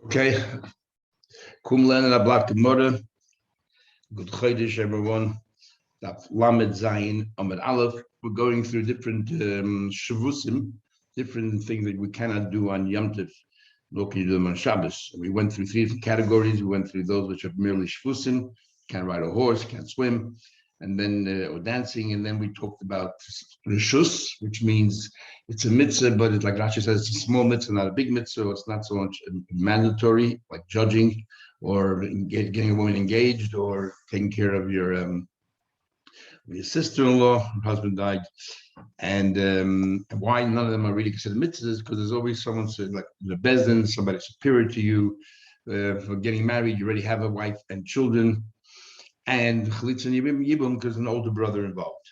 Okay, Kumlan and Ablat Gemara. Good Chodesh, everyone. Daf Lamed Zayin Amid Aleph. We're going through different shavusim, different things that we cannot do on Yom Tov, nor can you do them on Shabbos. We went through three different categories. We went through those which are merely shavusim, can't ride a horse, can't swim, and then or dancing, and then we talked about reshus, which means it's a mitzvah, but it's like Rashi says, it's a small mitzvah, not a big mitzvah. It's not so much mandatory, like judging or getting a woman engaged or taking care of your sister-in-law. Her husband died, and why none of them are really considered mitzvahs? Because there's always someone like the bezdin, somebody superior to you. For getting married, you already have a wife and children. And chalitza yibum because an older brother involved.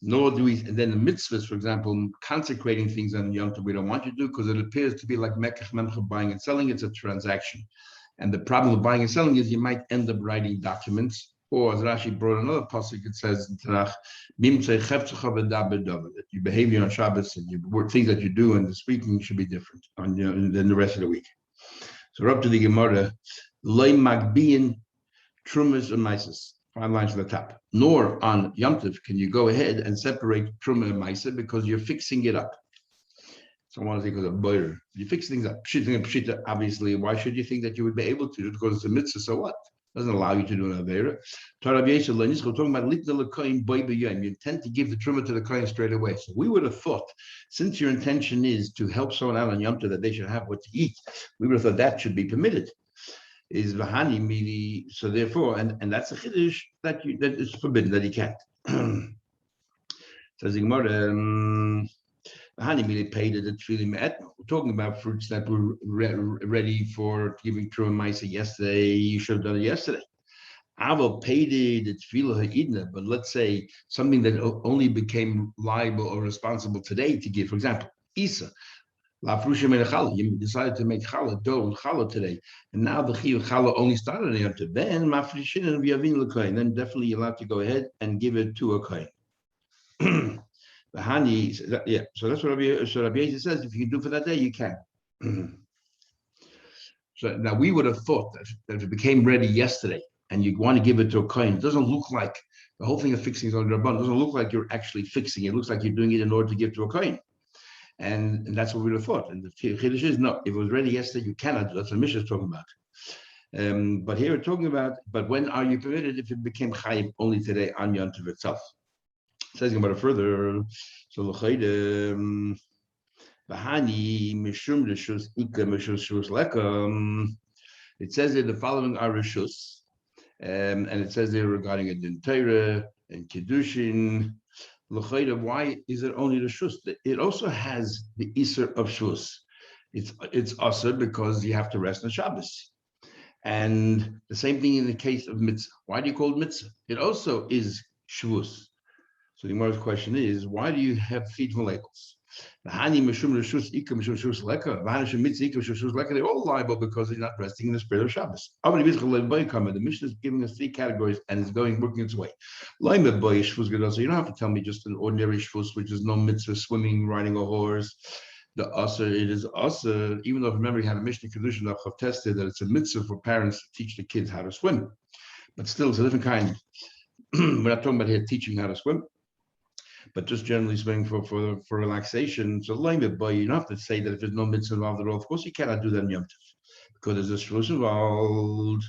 Nor do we, and then the mitzvahs, for example, consecrating things on Yom Tov, we don't want you to do because it appears to be like mekach memcha, buying and selling. It's a transaction. And the problem with buying and selling is you might end up writing documents, or as Rashi brought another pasuk, it says in Tanakh, that your behavior on Shabbos and your things that you do and the speaking should be different than the rest of the week. So we're up to the Gemara, loy magbiyin trumas and mises, 5 lines to the top. Nor on Yom Tov can you go ahead and separate truma and mise because you're fixing it up. So I want to think of a boiler. You fix things up. Pshita, obviously, why should you think that you would be able to do it? Because it's a mitzvah, so what? It doesn't allow you to do an avera. Talking about you intend to give the truma to the kohen straight away. So we would have thought, since your intention is to help someone out on Yom Tov that they should have what to eat, we would have thought that should be permitted. Is v'hani mili, so therefore, and that's a chiddush that is forbidden, that he can't. Says the Gemara, v'hani mili paid the tefillim me'et. We're talking about fruits that were ready for giving true and ma'isa yesterday. You should have done it yesterday. Aval paid the tefillah ha'idna, but let's say something that only became liable or responsible today to give. For example, Isa. You decided to make challah, dough, and challah today, and now the chiyuv challah only started on Yom Tov. Then mafrishin and v'yavin l'kohen. Then definitely you're allowed to go ahead and give it to a kohen. The hani, yeah. So that's what Rabbi Yosef says. If you can do for that day, you can. So now we would have thought that if it became ready yesterday and you want to give it to a kohen, it doesn't look like the whole thing of fixing is on the rabban. It doesn't look like you're actually fixing it. It looks like you're doing it in order to give to a kohen. And that's what we would have thought. And the chiddush is no, if it was ready yesterday, you cannot do. That's what Mishnah is talking about. But here we're talking about, but when are you permitted if it became chayim only today on Yom Tov itself? It says about it further. So l'chayde v'hani mishum reshus ika mishum reshus leka. It says that the following are reshus, and it says there regarding a din Torah and kiddushin. Why is it only the shus? It also has the iser of shus. It's also because you have to rest on Shabbos. And the same thing in the case of mitzvah. Why do you call it mitzvah? It also is shvus. So the Gemara's question is, why do you have feet and labels? They're all liable because they're not resting in the spirit of Shabbos. The Mishnah is giving us 3 categories and it's working its way. So you don't have to tell me just an ordinary shvus, which is no mitzvah, swimming, riding a horse. The asr, it is asr, even though remember you have a Mishnah condition of tested that it's a mitzvah for parents to teach the kids how to swim. But still, it's a different kind. We're not talking about here teaching how to swim, but just generally swimming for relaxation. So but you don't have to say that if there's no mitzvah involved at all. Of course, you cannot do that in Yom Tov because there's a shvus involved.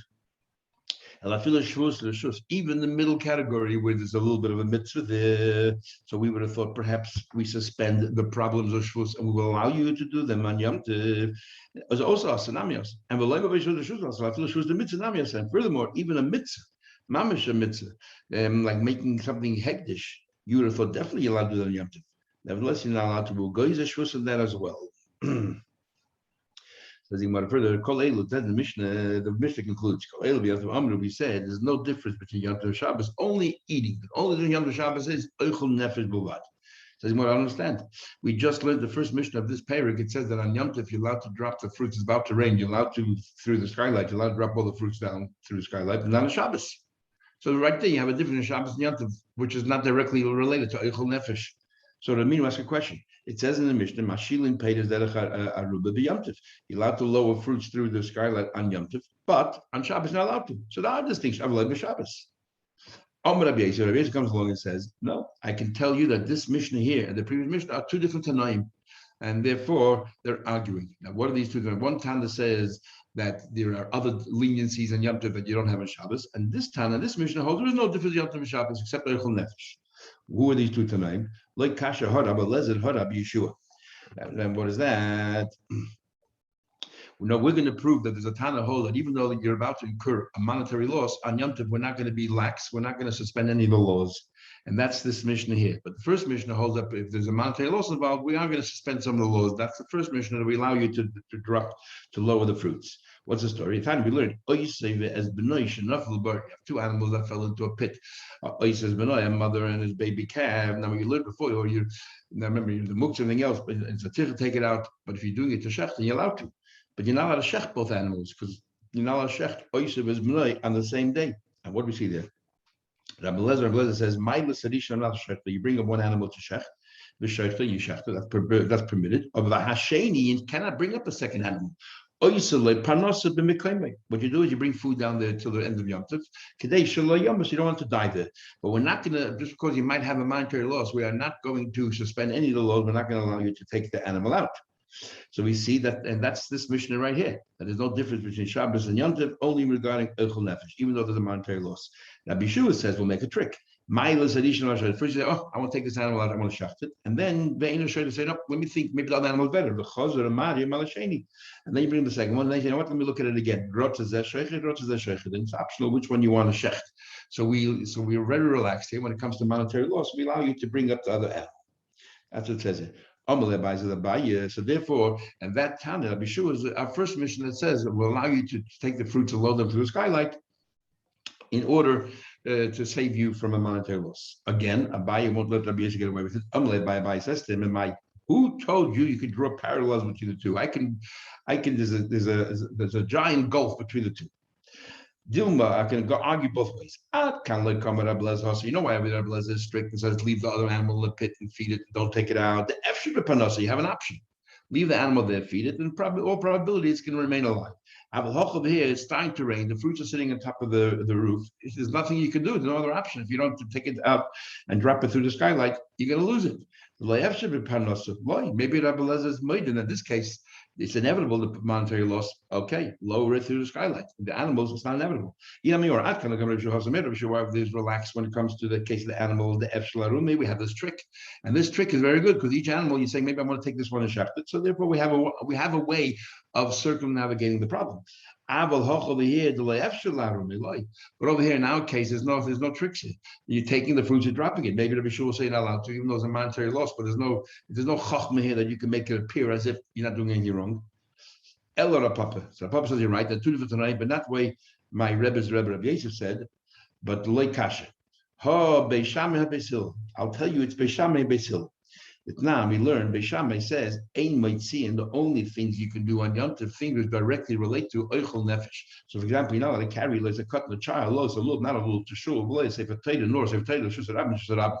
And I feel a shvus, even the middle category where there's a little bit of a mitzvah there. So we would have thought perhaps we suspend the problems of shvus and we will allow you to do them on Yom Tov. It's also asanamios. And we'll the shvus, so I feel the mitzvah namios. And furthermore, even a mitzvah, mamish a mitzvah, like making something hektish, you would have thought definitely you're allowed to do that on Yom Tov. Nevertheless, you're not allowed to do goyz shvus in that as well. Says further, the Mishnah concludes, we said there's no difference between Yom Tov and Shabbos, only eating. The only thing Yom Tov Shabbos is oichel nefesh b'vad. Says I understand. We just learned the first Mishnah of this parak. It says that on Yom Tov you're allowed to drop the fruits. It's about to rain. You're allowed to, through the skylight, you're allowed to drop all the fruits down through the skylight, and not on Shabbos. So right there you have a difference in Shabbos and Yom Tov, which is not directly related to oichel nefesh. So the mean ask a question. It says in the Mishnah, Mashilin paid as aruba b'yamtiv. You're allowed to lower fruits through the skylight on yamtiv, but on Shabbos not allowed to. So there are distinctions. I've learned Shabbos. Rabbi Yisrael comes along and says, no, I can tell you that this Mishnah here and the previous Mishnah are two different Tanaim, and therefore they're arguing. Now, what are these two? One Tana says that there are other leniencies in Yom Tov that you don't have on Shabbos, and this Tana, this Mishnah holds there is no difference in Yom Tov and Shabbos except Eichel Nefesh. Who are these two Tanaim? Like Kasha Harab, Lezer Harab Yeshua. And what is that? No, we're going to prove that there's a Tana hold that even though you're about to incur a monetary loss on Yom Tov, we're not going to be lax. We're not going to suspend any of the laws. And that's this Mishnah here. But the first Mishnah holds up if there's a monetary loss involved, we are going to suspend some of the laws. That's the first Mishnah that we allow you to drop, to lower the fruits. What's the story? Time we learned. As Benoy, you have two animals that fell into a pit. Says Benoy, a mother and his baby calf. Now you learned before, or you now remember the muktzah and everything else, but it's a tir to take it out. But if you're doing it to shech, then you're allowed to. But you're not allowed to shech both animals because you're not allowed to shech oisav as Benoy on the same day. And what do we see there? Rabbi Lezer says, you bring up one animal to shech, you shech, that's permitted. Of the hasheni, you cannot bring up a second animal. What you do is you bring food down there till the end of Yom Tov. You don't want to die there. But we're not going to, just because you might have a monetary loss, we are not going to suspend any of the laws. We're not going to allow you to take the animal out. So we see that, and that's this Mishnah right here. That there's no difference between Shabbos and Yom Tov, only regarding Eichel Nefesh, even though there's a monetary loss. Now Bishua says we'll make a trick. First you say, oh, I want to take this animal out, I want to shaft it. And then Ve'ena Shoy to say, no, let me think, maybe the other animal is better. The Chazor, the Mari, Malasheni. And then you bring the second one, and then you say, you know what, let me look at it again. Then it's optional which one you want to shecht. So we're very relaxed here when it comes to monetary loss. We allow you to bring up the other animal. That's what it says here. So therefore, and that Tana, Bishua is our first mission that says it will allow you to take the fruits and load them through the skylight in order to save you from a monetary loss. Again, Abaye won't let Rabbi Yisrael get away with it. Abaye says to him, who told you you could draw parallels between the two? There's a giant gulf between the two. Dilma, I can go argue both ways. I can't let come at Abelaz. You know why Abelaz is strict and says leave the other animal in the pit and feed it, don't take it out. The Efshir Panasa, you have an option. Leave the animal there, feed it, and probably all probability it's going to remain alive. Abel here, it's starting to rain. The fruits are sitting on top of the roof. There's nothing you can do. There's no other option. If you don't take it out and drop it through the skylight, you're going to lose it. Maybe Abelaz is made, and in this case, it's inevitable the monetary loss. Okay, lower it through the skylight. The animals, it's not inevitable. There's relaxed when it comes to the case of the animals, the efshlarumi. We have this trick, and this trick is very good because each animal you say maybe I want to take this one and shaft it. So therefore, we have a way of circumnavigating the problem. But over here in our case, there's no tricks here. You're taking the fruits and dropping it. Maybe the Bishul will say you're not allowed to, even though it's a monetary loss. But there's no chachma here that you can make it appear as if you're not doing anything wrong. Ella Papa. So Papa says you're right. They're two different tonight, but that way my Rebbe's Rebbe Rabbi Yosef said. But loy kasha. Ha Beishame Beisil. I'll tell you, it's Beishame Beisil. Now we learn Beishame says ein mitziin, the only things you can do on Yom Tov fingers directly relate to Eichel Nefesh. So for example, you're not allowed to carry like a cut in a child, not a little to shul, say potato, nor say potato, shusarab.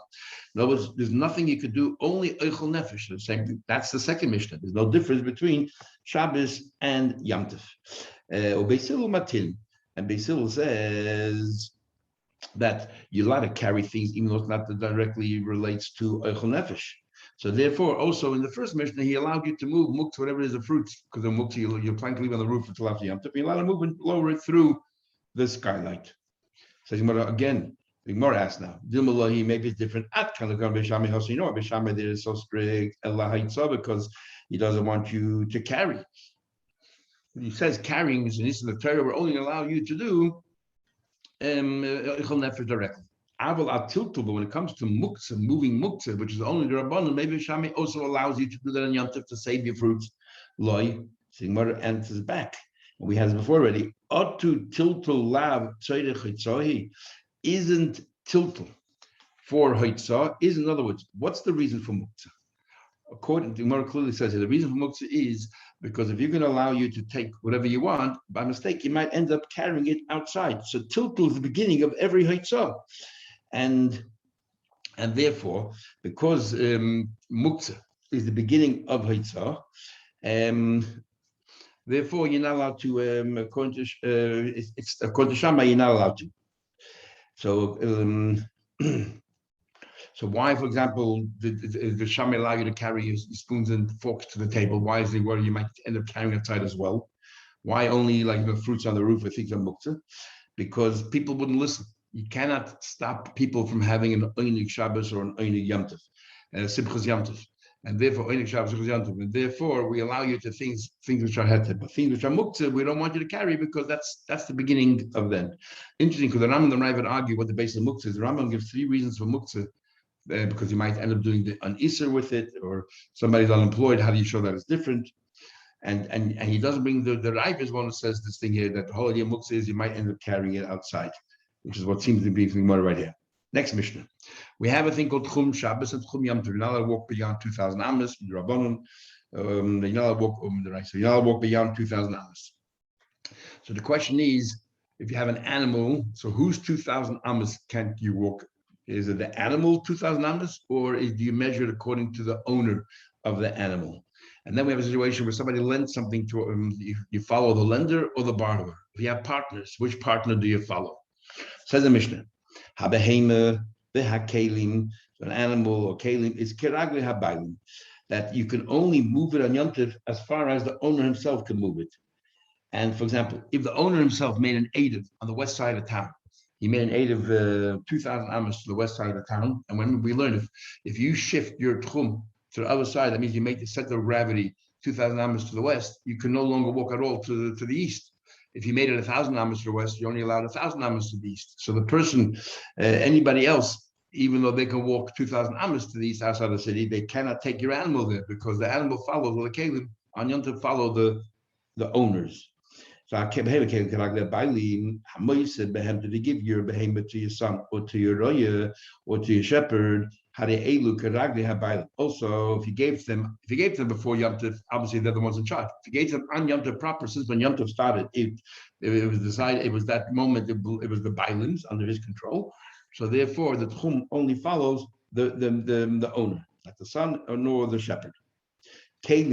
In other words, there's nothing you could do, only Eichel Nefesh. The same thing. That's the second Mishnah. There's no difference between Shabbos and Yom Tov. Beisil Matin, and Beisil says that you're allowed to carry things even though it's not directly relates to Eichel Nefesh. So therefore, also in the first Mishnah, he allowed you to move muktzah, whatever it is, the fruits, because the muktzah you're planning to leave on the roof until after Yom Tov. You're allowed to move and lower it through the skylight. So again, the Gemara asks now, Dilmalahi, maybe it's different. At Kalakan Beshami Hosi, you know, Beshami there is so strict, because he doesn't want you to carry. He says carrying is an issue in the Torah, we're only allow you to do Eichel Nefesh directly. Aval atiltu, but when it comes to muktzah, moving muktzah, which is only the Rabbanon, maybe Shami also allows you to do that in Yom Tov to save your fruits. Loi, Sigmar answers back. We had this before already. Otu tiltul lav tzorech hitzohi isn't tiltul for hitzah, is in other words, what's the reason for muktzah? According to Gemara clearly says here, the reason for muktzah is because if you're going to allow you to take whatever you want, by mistake, you might end up carrying it outside. So tiltul is the beginning of every hitzah. And And therefore, because muktzah is the beginning of Haitzah, therefore you're not allowed to, according to Shammai, you're not allowed to. So, so why, for example, the Shammai allow you to carry your spoons and forks to the table? Why is it where you might end up carrying outside as well? Why only like the fruits on the roof or things on muktzah? Because people wouldn't listen. You cannot stop people from having an Einig Shabbos or an Einig Yom Tov, Simchas Yom Tov. And therefore, Einig Shabbos, Simchas Yom Tov. And therefore, we allow you to things which are heter, but things which are muktzah, we don't want you to carry because that's the beginning of them. Interesting, because the Rambam and the Ravid argue what the base of muktzah is. The Rambam gives 3 reasons for muktzah, because you might end up doing an Isser with it, or somebody's unemployed. How do you show that it's different? And he doesn't bring the Rav is one who says this thing here that the whole idea of muktzah is you might end up carrying it outside, which is what seems to be more right here. Next Mishnah. We have a thing called Tchum Shabbos and Tchum Yom Tov. You're not allowed to walk beyond 2,000 Amos, the Rabbanon. You're not allowed to walk the right. So you're not allowed to walk beyond 2,000 Amos. So the question is, if you have an animal, so whose 2,000 Amos can't you walk? Is it the animal 2,000 Amos, or do you measure it according to the owner of the animal? And then we have a situation where somebody lends something to you follow the lender or the borrower. If you have partners, which partner do you follow? Says the Mishnah, Habehema behakelim, an animal or kelim is kiragli habaylim, that you can only move it on Yom Tov as far as the owner himself can move it. And for example, if the owner himself made an eidav on the west side of town, he made an eidav 2,000 amos to the west side of the town, and when we learn if you shift your tchum to the other side, that means you make the center of gravity 2,000 amos to the west, you can no longer walk at all to the east. If you made it 1,000 amos to the west, you're only allowed 1,000 amos to the east. So the person, anybody else, even though they can walk 2,000 amos to the east outside the city, they cannot take your animal there because the animal follows the kelim on Yom Tov follow the owners. So I can't behave to give your behemoth to your son or to your roya or to your shepherd. Also, if you gave them before Yom Tov, obviously they're the ones in charge. If you gave them on Yom Tov proper, since when Yom Tov started, it was decided, it was that moment, it was the Bailims under his control. So therefore, the Tchum only follows the owner, not the son nor the shepherd. Let's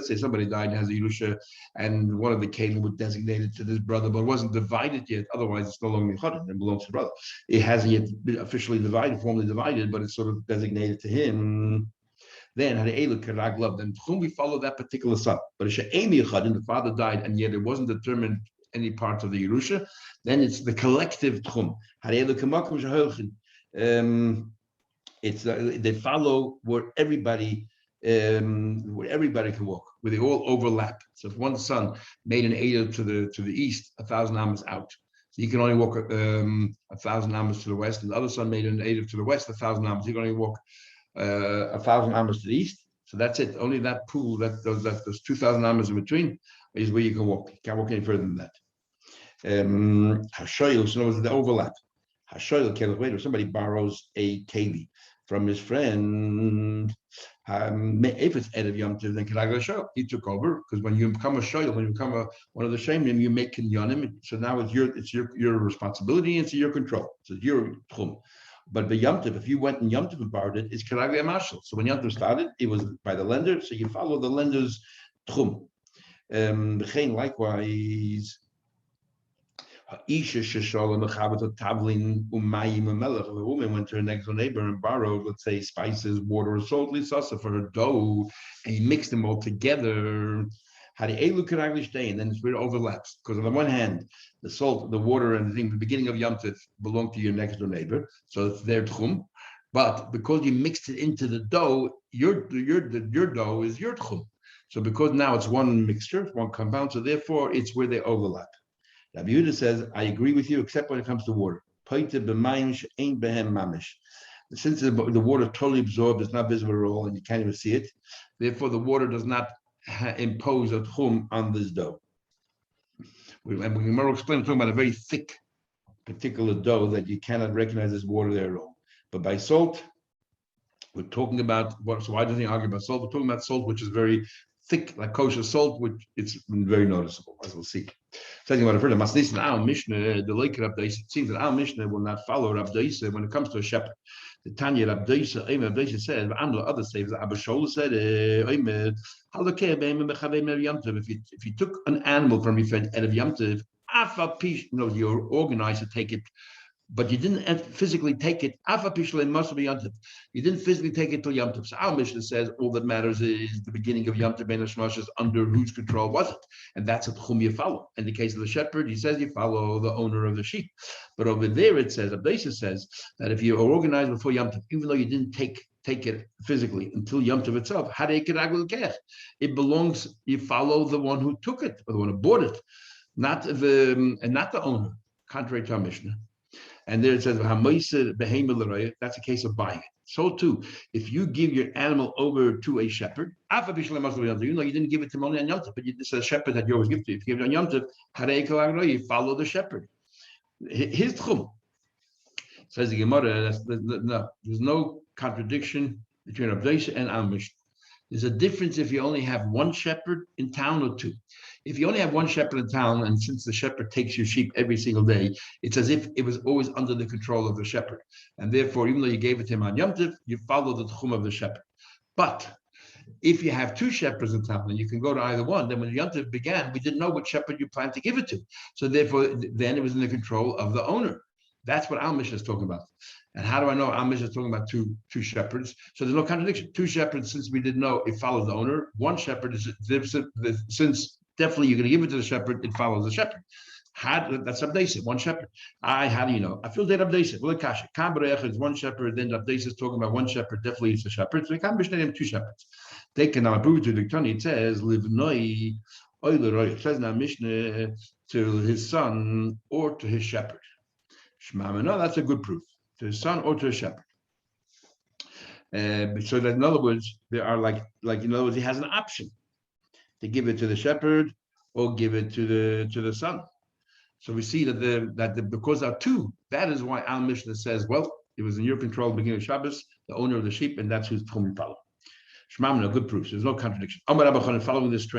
say somebody died and has a Yerusha, and one of the Kalim was designated to this brother, but it wasn't divided yet. Otherwise, it's no longer Mechadim and belongs to the brother. It hasn't yet been officially divided, formally divided, but it's sort of designated to him. Then we follow that particular son. But if the father died and yet it wasn't determined any part of the Yerusha, then it's the collective Tchum. They follow where everybody can walk, where they all overlap. So if one son made an eidah to the east, 1,000 amos out, so he can only walk 1,000 amos to the west, and the other son made an eidah to the west, 1,000 amos. He can only walk 1,000 amos to the east. So that's it. Only that pool, those 2,000 amos in between, is where you can walk. You can't walk any further than that. Hashoyel, so the overlap. Hashoyel kelech, if somebody borrows a keli from his friend, if it's Erev Yom Tov, then he took over, because when you become a shoyel, when you become one of the shemim, you make kinyanim. So now it's your responsibility, and it's your control. So it's your tchum. But by Yom Tov, if you went in Yom Tov and borrowed it, it's Karagli Amashal. So when Yom Tov started, it was by the lender, so you follow the lender's tchum. Likewise, if a woman went to her next door neighbor and borrowed, let's say, spices, water, or salt, for her dough, and he mixed them all together, and then it's where it overlaps. Because on the one hand, the salt, the water, and the beginning of Yom Tov belong to your next door neighbor, so it's their tchum. But because you mixed it into the dough, your dough is your tchum. So because now it's one mixture, one compound, so therefore it's where they overlap. Rabbi Yehuda says, I agree with you, except when it comes to water. Since the water totally absorbed, it's not visible at all, and you can't even see it. Therefore, the water does not impose a tchum on this dough. And we can explain, we're talking about a very thick, particular dough that you cannot recognize as water there at all. But by salt, we're talking about what? So why doesn't he argue about salt? We're talking about salt which is very thick, like kosher salt, which it's very noticeable, as we'll see. Saying what I've heard of Masnis and Al Mishnah, the Lake Rab Daisa, it seems that Al Mishnah will not follow Rab Daisa when it comes to a shepherd. The Tanya Rab Daisa, Rab Daisa says, Amla other says, Abba Shola said, if you took an animal from your friend out of Yom Tov, you're organized to take it, but you didn't physically take it. You didn't physically take it till Yom Tov. So our Mishnah says all that matters is the beginning of Yom Tov Ben Hashmashas, under whose control was it, and that's a tchum you follow. In the case of the shepherd, he says you follow the owner of the sheep. But over there it says, Abdesa says that if you are organized before Yom Tov, even though you didn't take it physically until Yom Tov itself, it belongs. You follow the one who took it or the one who bought it, not the owner. Contrary to our Mishnah. And there it says, that's a case of buying it. So too, if you give your animal over to a shepherd, you know you didn't give it to him only on Yom Tov, but it's a shepherd that you always give to. If you give it on Yom Tov, you follow the shepherd. His tchum. Says the Gemara, there's no contradiction between Abdesha and Al Mishnah. There's a difference if you only have one shepherd in town or two. If you only have one shepherd in town, and since the shepherd takes your sheep every single day, it's as if it was always under the control of the shepherd. And therefore, even though you gave it to him on Yom Tov, you follow the tchum of the shepherd. But if you have two shepherds in town, and you can go to either one, then when Yom Tov began, we didn't know what shepherd you planned to give it to. So therefore, then it was in the control of the owner. That's what Al Mishnah is talking about. And how do I know Al Mishnah is talking about two shepherds? So there's no contradiction. Two shepherds, since we didn't know, it follows the owner. One shepherd is since definitely you're going to give it to the shepherd, it follows the shepherd. That's Abdesa, one shepherd. How do you know? I feel that Abdesa. Well, Kasha. Kambarech is one shepherd, then Abdesa is talking about one shepherd, definitely it's a shepherd. So we can't be two shepherds. They can now prove to the Tani, it says, Livnoi, it says in our Mishnah to his son or to his shepherd. No, that's a good proof. To his son or to his shepherd. So that in other words, there are like in other words, he has an option to give it to the shepherd or give it to the son. So we see that because there are two, that is why Al Mishnah says, well, it was in your control at the beginning of Shabbos, the owner of the sheep, and that's who's tchum you follow. Shmamna, good proof. There's no contradiction. Amar Rabbi Chanan, following this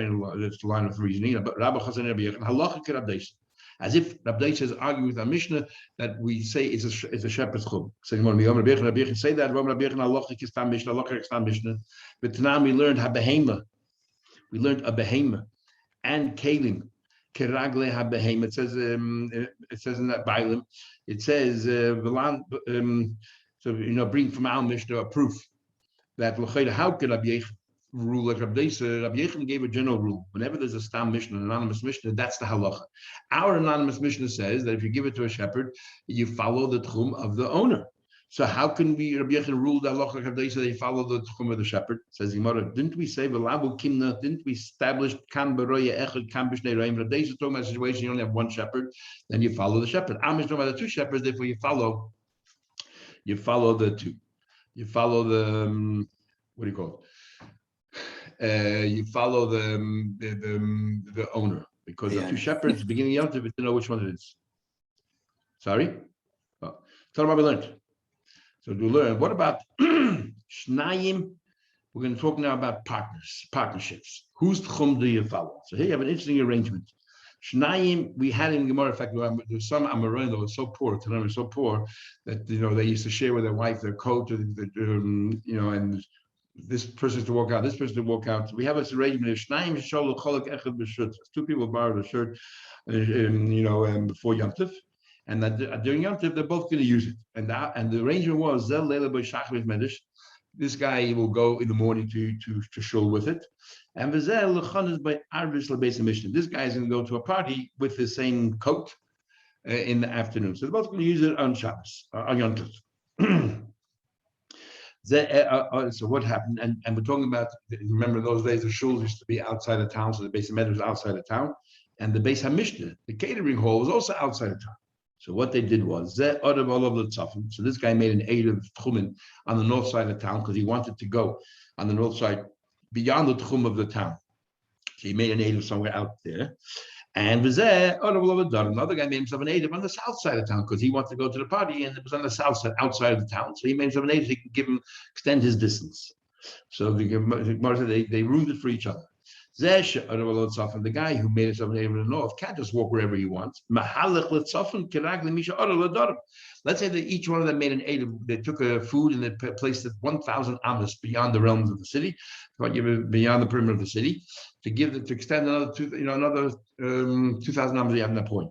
line of reasoning, but Rabbi Chanan halacha k'Rabdeis. As if Rabbi is arguing with our Mishnah that we say it's a shepherd's chum. So Rabbi say that Rabbi halacha kistam Mishnah, halacha kistam Mishnah. But now we learned habehema. We learned a behema and kalim keragle habehema. It says in that Bailim. It says so bring from our Mishnah a proof that how could Rabbi rule like Rabbi Yechon gave a general rule. Whenever there's a stam Mishnah, an anonymous Mishnah, that's the halacha. Our anonymous Mishnah says that if you give it to a shepherd, you follow the tchum of the owner. So how can we, Rabbi Yechon rule the halacha like Rabbi Yechon, they follow the tchum of the shepherd? Says Gemara, didn't we say, didn't we establish kan beroya echad kan b'shnei roim? Rabbi Yechon talking about a situation, you only have one shepherd, then you follow the shepherd. Am is talking about the two shepherds, therefore you follow the two. You follow the, what do you call it? You follow the owner, because the two shepherds beginning of Yom Tov, we don't know which one it is. Sorry? Oh. Tell them what we learned. So we learn. What about Shnayim? We're going to talk now about partnerships. Whose tchum do you follow? So here you have an interesting arrangement. Shnayim, we had in Gemara, in fact, there's some Amoraim that were so poor, Tanaim were so poor that they used to share with their wife their coat, and this person to walk out, this person to walk out. We have this arrangement. Two people borrowed a shirt, before Yom Tov, and that during Yom Tov they're both going to use it. And the arrangement was this guy will go in the morning to shul with it, and this guy is going to go to a party with the same coat in the afternoon. So they're both going to use it on Shabbos, on Yom Tov. So what happened? And we're talking about, remember those days the shuls used to be outside of town, so the Beis HaMedrash was outside of town, and the Beis HaMishnah, the catering hall, was also outside of town. So what they did was, so this guy made an aid of tchumen on the north side of town because he wanted to go on the north side beyond the tchum of the town. So he made an aid of somewhere out there. And another guy made himself an native on the south side of town because he wanted to go to the party, and it was on the south side, outside of the town. So he made himself an native so he could extend his distance. So the Gemara said they ruined it for each other. The guy who made himself able to north can't just walk wherever he wants. Let's say that each one of them made an aid. They took a food and they placed it 1,000 amos beyond the realms of the city, beyond the perimeter of the city, to extend another 2,000 amos beyond that point.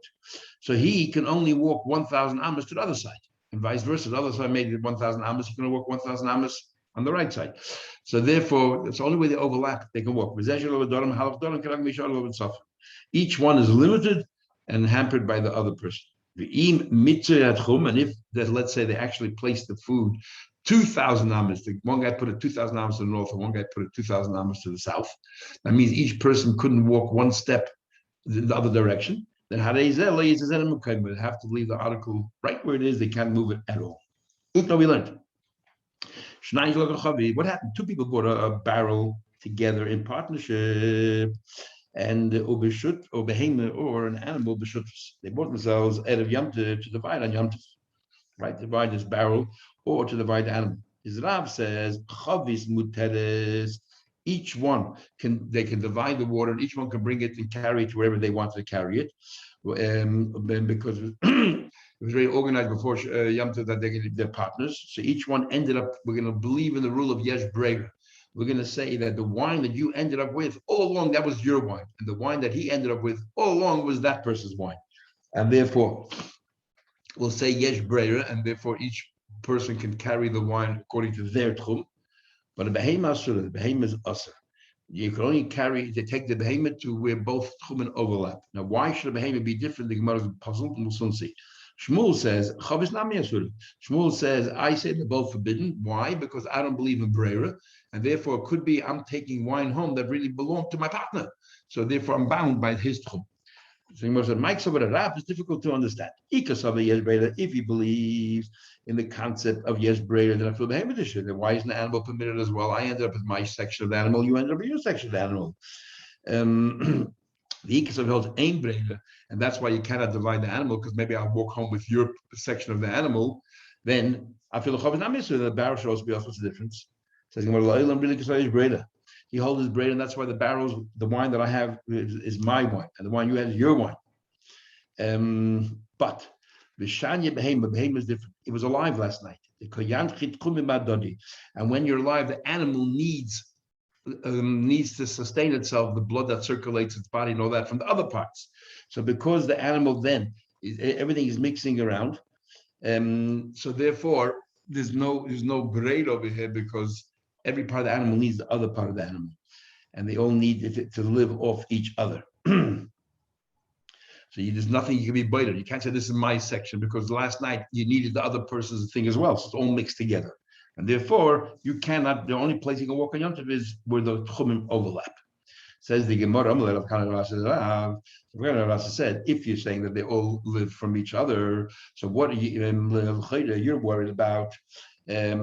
So he can only walk 1,000 amos to the other side, and vice versa. The other side made it 1,000 amos. He can walk 1,000 amos on the right side. So therefore, it's the only way they overlap. They can walk. Each one is limited and hampered by the other person. And if let's say they actually placed the food 2,000 amos, one guy put it 2,000 amos to the north, and one guy put it 2,000 amos to the south. That means each person couldn't walk one step in the other direction. Then they have to leave the article right where it is. They can't move it at all. Now we learned. What happened? Two people bought a barrel together in partnership, and or an animal they bought themselves out of Yamtiv to divide on Yamtiv, right? Divide this barrel or to divide the animal. His Rav says chavis muteres. Each one can divide the water, and each one can bring it and carry it to wherever they want to carry it, because it was very organized before Yom Tov that they're partners. So each one ended up, we're going to believe in the rule of Yesh Breger. We're going to say that the wine that you ended up with all along, that was your wine. And the wine that he ended up with all along was that person's wine. And therefore, we'll say Yesh Breger, and therefore each person can carry the wine according to their tchum. But the behemoth is usher. You can only they take the behemoth to where both tchumen overlap. Now, why should a behemoth be different? The Gemara is puzzled, and we'll soon see. Shmuel says, Shmuel says, I say they're both forbidden. Why? Because I don't believe in Brera, and therefore it could be I'm taking wine home that really belonged to my partner. So therefore I'm bound by his tchum. So Gemara said, Mike's over the Rab is difficult to understand. If he believes in the concept of Yesh Brera, then I feel behemoth. Then why isn't the animal permitted as well? I ended up with my section of the animal, you ended up with your section of the animal. The Ikasov holds aim Brera, and that's why you cannot divide the animal, because maybe I'll walk home with your section of the animal. Then I feel the barrel shows me what's the difference. Says he holds his Brera, and that's why the wine that I have is my wine, and the wine you have is your wine. But the Shanya Behema is different. It was alive last night. And when you're alive, the animal needs to sustain itself, the blood that circulates its body and all that from the other parts. So because the animal then, everything is mixing around, so therefore there's no grade over here, because every part of the animal needs the other part of the animal, and they all need it to live off each other. So there's nothing you can be bited. You can't say this is my section, because last night you needed the other person's thing as well. So it's all mixed together. And therefore, you cannot, the only place you can walk on Yom Tov is where the Tchumim overlap. Says the Gemara, Rasa said, if you're saying that they all live from each other, so what are you're worried about? A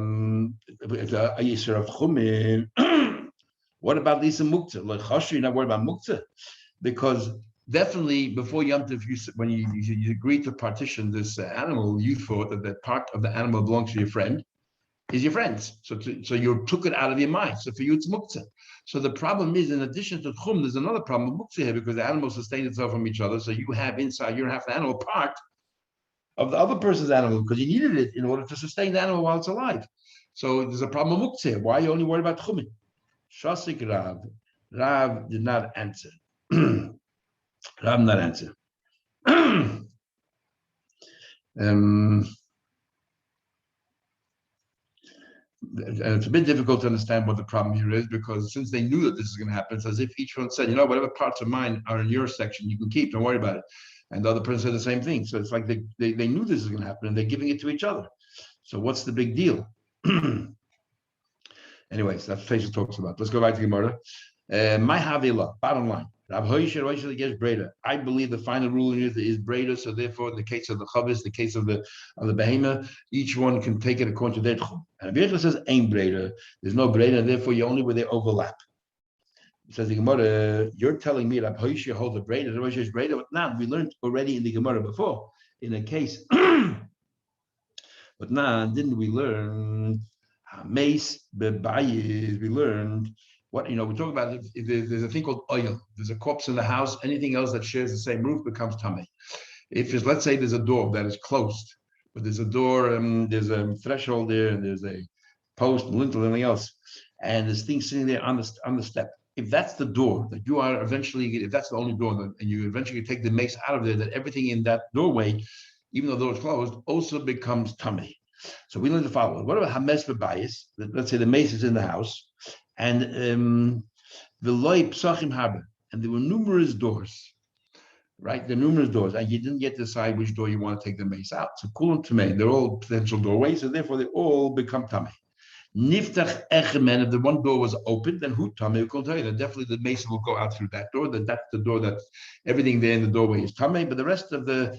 Yisr of Tchumim. What about Lisa Muktzah? You're not worried about Muktzah? Because definitely before Yom Tov, when you agreed to partition this animal, you thought that part of the animal belongs to your friend, is your friends. So you took it out of your mind. So for you, it's muktzah. So the problem is, in addition to tchum, there's another problem with muktzah here, because the animals sustain itself from each other. So you have inside, you have the animal part of the other person's animal, because you needed it in order to sustain the animal while it's alive. So there's a problem with muktzah. Why are you only worried about tchumin? Shasik Rav did not answer. Rav did not answer. And it's a bit difficult to understand what the problem here is, because since they knew that this is going to happen, it's as if each one said, whatever parts of mine are in your section, you can keep, don't worry about it. And the other person said the same thing. So it's like they knew this is going to happen, and they're giving it to each other. So what's the big deal? Anyways, that's what Taisha talks about. Let's go back to Gemara. My Havila, bottom line. I believe the final ruling is Breda, so therefore in the case of the Chavis, the case of the Behemoth, each one can take it according to their Tchum. And Abiyach says ain't Breda, there's no Breda, and therefore you're only where they overlap. It says the Gemara, you're telling me that Hoisha holds the Breda, the Rosh is Breda, but now we learned already in the Gemara before, in a case. But now, didn't we learn Mace Bebayis? We learned What we talk about, if there's a thing called oil. There's a corpse in the house. Anything else that shares the same roof becomes tummy. If it's, let's say there's a door that is closed, but there's a door, there's a threshold there, and there's a post, lintel, anything else, and there's things sitting there on the step. If that's the door that you are eventually, if that's the only door, and you eventually take the mace out of there, that everything in that doorway, even though the door is closed, also becomes tummy. So we learn the following. What about hames b'bayis? Let's say the mace is in the house, and the loy psachim harbor, and there were numerous doors. Right, the numerous doors, and you didn't get to decide which door you want to take the mace out. So kulam tamei, they're all potential doorways, and therefore they all become tamei. Niftach echemen, if the one door was open, then hu tamei will tell you that definitely the mace will go out through that door. That's the door that everything there in the doorway is tamei, but the rest of the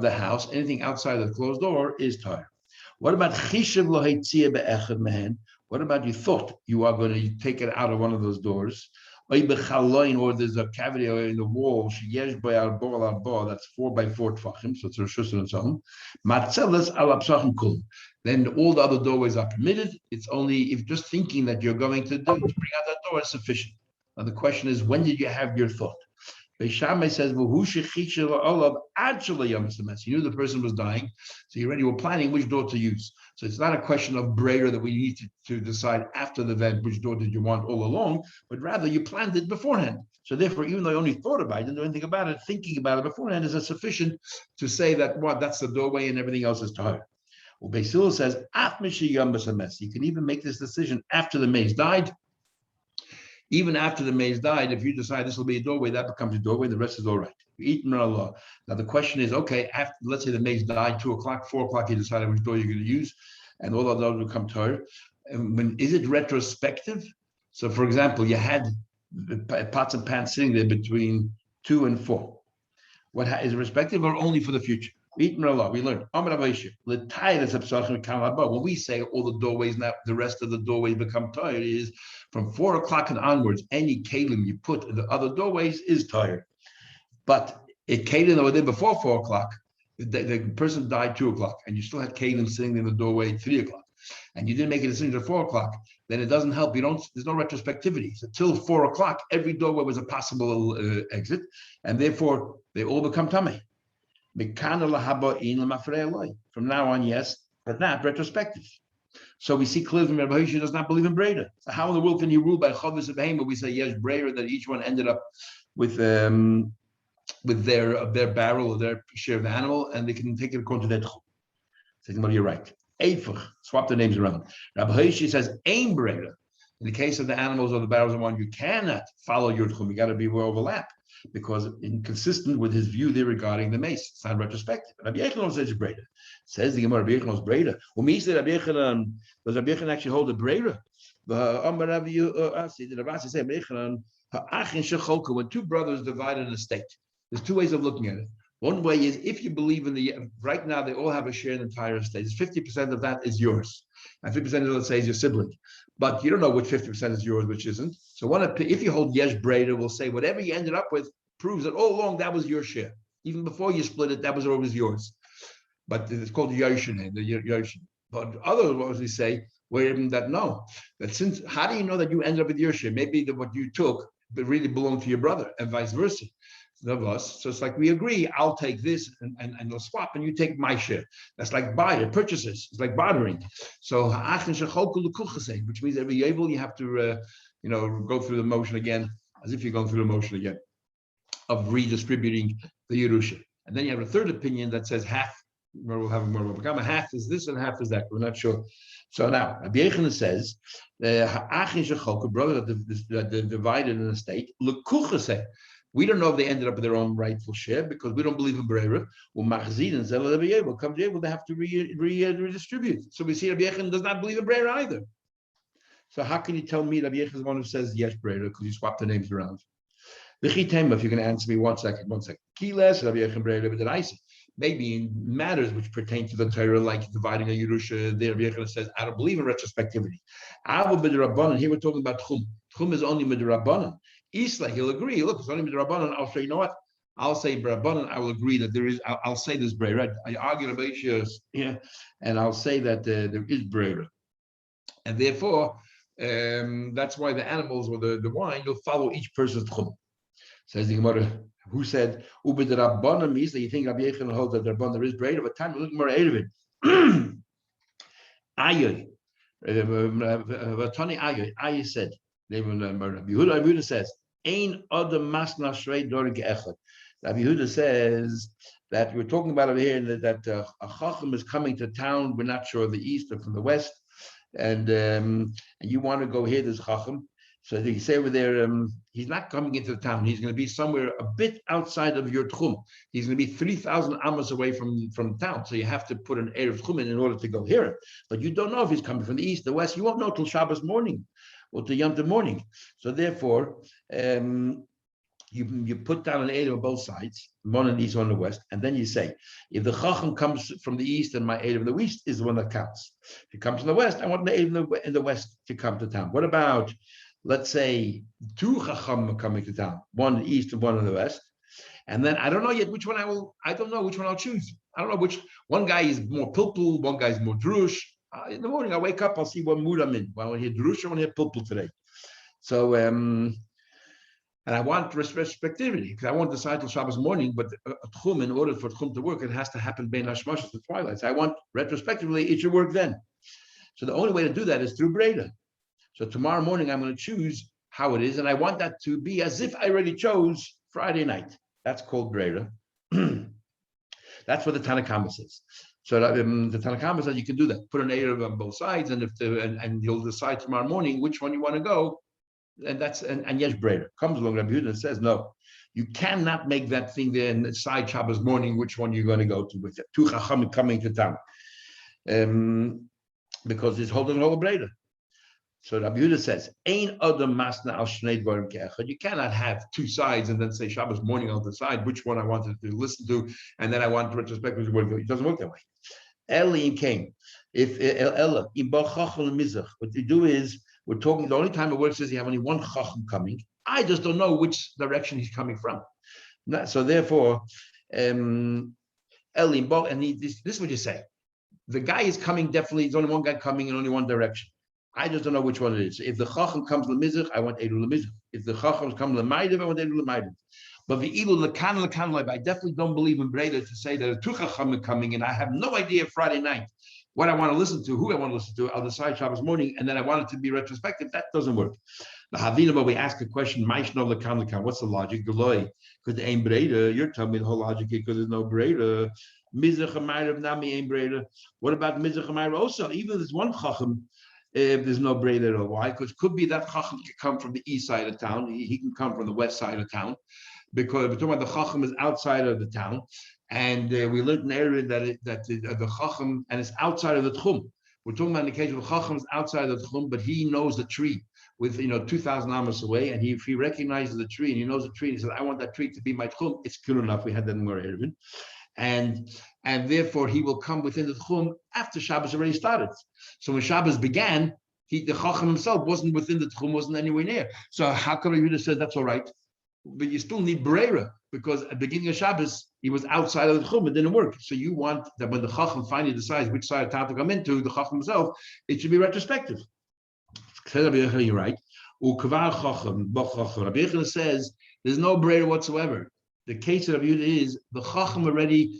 house, anything outside of the closed door is tar. What about chishav lo heitzia be'echem? What about you thought you are going to take it out of one of those doors? Or there's a cavity in the wall, that's 4 by 4 tfachim, so it's a shushan and so on. Matzelas ala psachim kul. Then all the other doorways are permitted. It's only if just thinking that you're going to bring out that door is sufficient. Now the question is, when did you have your thought? Beishamai says, you knew the person was dying, so you already were planning which door to use. So it's not a question of brayer that we need to decide after the event which door did you want all along, but rather you planned it beforehand. So therefore, even though you only thought about it, didn't do anything about it, thinking about it beforehand is sufficient to say that that's the doorway and everything else is tahor. Well, Basil says, you can even make this decision after the mace died. Even after the mace died, if you decide this will be a doorway, that becomes a doorway, the rest is all right. Now the question is, okay, after, let's say the mace died, 2 o'clock, 4 o'clock, you decided which door you're going to use, and all of those will come to her. Is it retrospective? So for example, you had the pots and pans sitting there between 2 and 4. What is it respective or only for the future? We learned when we say all the doorways now, the rest of the doorways become tired, is from 4 o'clock and onwards, any kalim you put in the other doorways is tired. But it kalim that were there before 4 o'clock, the person died 2 o'clock, and you still had kalim sitting in the doorway 3 o'clock, and you didn't make a decision at 4 o'clock, then it doesn't help. There's no retrospectivity. So till 4 o'clock, every doorway was a possible exit, and therefore they all become tamei. From now on, yes, but not retrospective. So we see clearly from Rabbi Hoshea does not believe in Breda. So how in the world can you rule by Chavis of Haim, where we say yes, Breda, that each one ended up with their barrel or their share of the animal, and they can take it according to that. So you're right. Eifach, swap the names around. Rabbi Hoshea says aim Breda. In the case of the animals or the barrels and one, you cannot follow your tchum. You got to be well overlap, because inconsistent with his view there regarding the mace. It's not retrospective. Rabbi Yochanan says Breda. Says the Gemara, Rabbi Yochanan is Breda. When we say Rabbi Yochanan, does Rabbi Yochanan actually hold a Breda? When 2 brothers divide an estate, there's 2 ways of looking at it. One way is if you believe right now they all have a share in the entire estate. 50% of that is yours, and 50% of, let's say, is your sibling. But you don't know which 50% is yours, which isn't. So if you hold Yesh Breda, we'll say whatever you ended up with proves that all along that was your share. Even before you split it, that was always yours. But it's called Yoshin, the Yoshin. But otherwise we say, how do you know that you ended up with your share? Maybe that what you took but really belonged to your brother, and vice versa. Of us, so it's like we agree. I'll take this and we'll swap, and you take my share. That's like purchases. It's like bartering. So which means every able you have to go through the motion again, as if you're going through the motion again of redistributing the Yerusha. And then you have a third opinion that says half. We'll have a half is this and half is that. We're not sure. So now Rabbi Yochanan says brother that divided an estate. We don't know if they ended up with their own rightful share because we don't believe in Brera. Come to able they have to redistribute. So we see Rabbi Yochanan does not believe in Brera either. So how can you tell me Rabbi Yochanan is the one who says yes, Brera, because you swap the names around? If you're going to answer me one second. Kiles Rabbi Yochanan Brera, but then I say maybe in matters which pertain to the Torah, like dividing a Yerusha, there Rabbi Yochanan says I don't believe in retrospectivity. Here we're talking about Tchum. Tchum is only midrabanan. Isla, he'll agree. Look, it's only midrabanan. I'll say, you know what? I'll say Rabbanan. I will agree that there is. I'll say this Brera. I argue about and I'll say that there is Brera, and therefore That's why the animals or the wine will follow each person's tchum. Says the Gemara, who said Uber the Rabbanim means that you think Rabbi Yechon holds that the Rabbanim is greater, but time looking more Erevin. Ayoy. Tani Ayoy said, Rabbi Yehuda says, Ein Adam Masna Shrei Dorin Ke'echad. Rabbi Yehuda says that we're talking about over here that a Chacham is coming to town. We're not sure of the east or from the west, and you want to go here. There's Chacham. So you say over there, he's not coming into the town. He's going to be somewhere a bit outside of your tchum. He's going to be 3,000 amos away from town. So you have to put an erev tchum in order to go hear him. But you don't know if he's coming from the east, the west. You won't know till Shabbos morning or till Yom Tov morning. So therefore, you put down an erev on both sides, one on the east, one on the west, and then you say, if the chacham comes from the east and my erev in the east is the one that counts. If he comes from the west, I want the erev in the west to come to town. What about, let's say, two chacham are coming to town, one in the east and one in the west, and then I don't know yet which one I don't know which one I'll choose. I don't know which, one guy is more pilpul, one guy is more drush. In the morning I wake up, I'll see what mood I'm in. Well, I want to hear drush, I want to hear pilpul today. So, and I want respectivity, because I won't decide till Shabbos morning, but a tchum, in order for tchum to work, it has to happen bein hashmashas, the twilight. So I want, retrospectively, it should work then. So the only way to do that is through Breda. So tomorrow morning, I'm going to choose how it is, and I want that to be as if I already chose Friday night. That's called Breda. That's what the Tanakhama says. So that, the Tanakhama says you can do that. Put an erev on both sides, and and you'll decide tomorrow morning which one you want to go. And that's and yes, Breda comes along. Rabbi Yehuda and says, no, you cannot make that thing there and decide Shabbos morning which one you're going to go to with two chacham coming to town, because it's holding over Breda. So Rabbi Yehuda says, "Ein adam masna al shnei dvarim ke'echad." You cannot have two sides and then say Shabbos morning I'll decide which one I wanted to listen to, and then I want to retrospectively work. It doesn't work that way. Eli came. If Ella in bachachol mizach, what you do is we're talking. The only time it works is you have only one chacham coming. I just don't know which direction he's coming from. So therefore, Eli and this is what you say. The guy is coming definitely. There's only one guy coming in only one direction. I just don't know which one it is. If the chacham comes lemizach, I want edu lemizach. If the chacham comes lemaidav, I want edu lemaidav. But the evil lekan, I definitely don't believe in Breda to say that a two chacham are coming, and I have no idea Friday night what I want to listen to, who I want to listen to. I'll decide Shabbos morning, and then I want it to be retrospective. That doesn't work. The Havina, but we ask a question, Maishno lekan. What's the logic? Because there ain't Breda. You're telling me the whole logic because there's no Breda. Mizach Amayrav Nami ain't Breda. What about Mizach Amayrav also? Even if there's one chacham, there's no Breda at all. Why? Because it could be that chacham can come from the east side of town. He can come from the west side of town, because we're talking about the chacham is outside of the town, and we learned in the area that the chacham and it's outside of the tchum. We're talking about in the case of the chacham is outside of the tchum, but he knows the tree with 2,000 amos away, and if he recognizes the tree and he knows the tree, and he says, "I want that tree to be my tchum." It's good enough. We had that in Mor Erevin. And therefore he will come within the tchum after Shabbos already started. So when Shabbos began, the chacham himself wasn't within the tchum, wasn't anywhere near. So how come Yehuda said that's all right? But you still need Breira, because at the beginning of Shabbos he was outside of the tchum. It didn't work. So you want that when the chacham finally decides which side of town to come into, the chacham himself, it should be retrospective. You're right. Rabbi Yechon says there's no Breira whatsoever. The case of Yehuda is the chacham already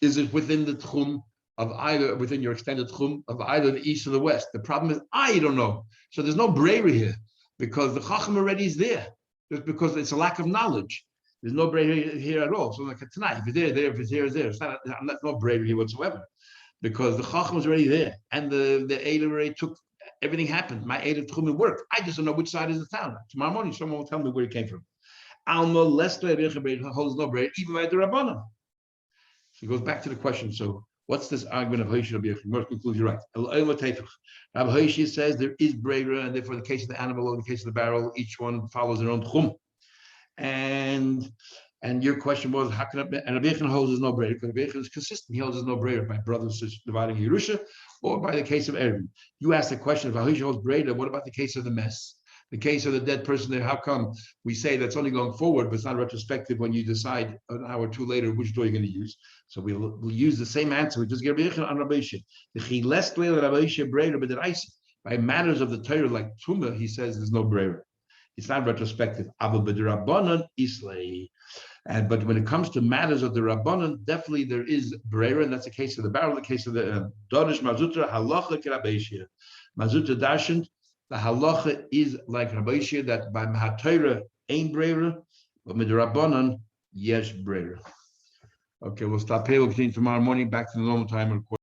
is it within the tchum of either, within your extended tchum of either the east or the west. The problem is I don't know. So there's no Breira here because the chacham already is there. Just because it's a lack of knowledge. There's no Breira here at all. So like tonight, if it's there, if it's here, it's there. It's not no Breira here whatsoever. Because the chacham was already there. And the Eila already took, everything happened. My Eila tchum worked. I just don't know which side is the town. Tomorrow morning someone will tell me where it came from. Alma less holds no Breira, even by the Rabbanim. So he goes back to the question. So what's this argument of Hoshi Rabbi Yechon? Most concludes you're right. Rabbi Hoshi says there is Breira, and therefore in the case of the animal or in the case of the barrel, each one follows their own tchum. And your question was, how can it, and Rabbi Yechon holds there's no Breira, because Rabbi Yechon is consistent. He holds there's no Breira by brothers dividing Yerusha, or by the case of Erevin. You asked the question if Hoshi holds Breira, what about the case of the mess? The case of the dead person there, how come we say that's only going forward, but it's not retrospective when you decide an hour or two later which door you're going to use? So we'll use the same answer. We just get Rabbi Yechon on Rabbi Yishai. The chiles toel Rabbi Yishai Breira b'deraisa. By matters of the Torah like Tumah, he says there's no brera. It's not retrospective. Abba b'derabbanan islay. And but when it comes to matters of the Rabbanan, definitely there is brera, and that's the case of the barrel, the case of the Dorish Mazutra, halacha k'Rabbeishia. Mazutra Darshan, the halacha is like Rabbeishia, that by Mahatayra ain't brera, but with the Rabbanan, yes brera. Okay, we'll stop here. We'll continue tomorrow morning back to the normal time.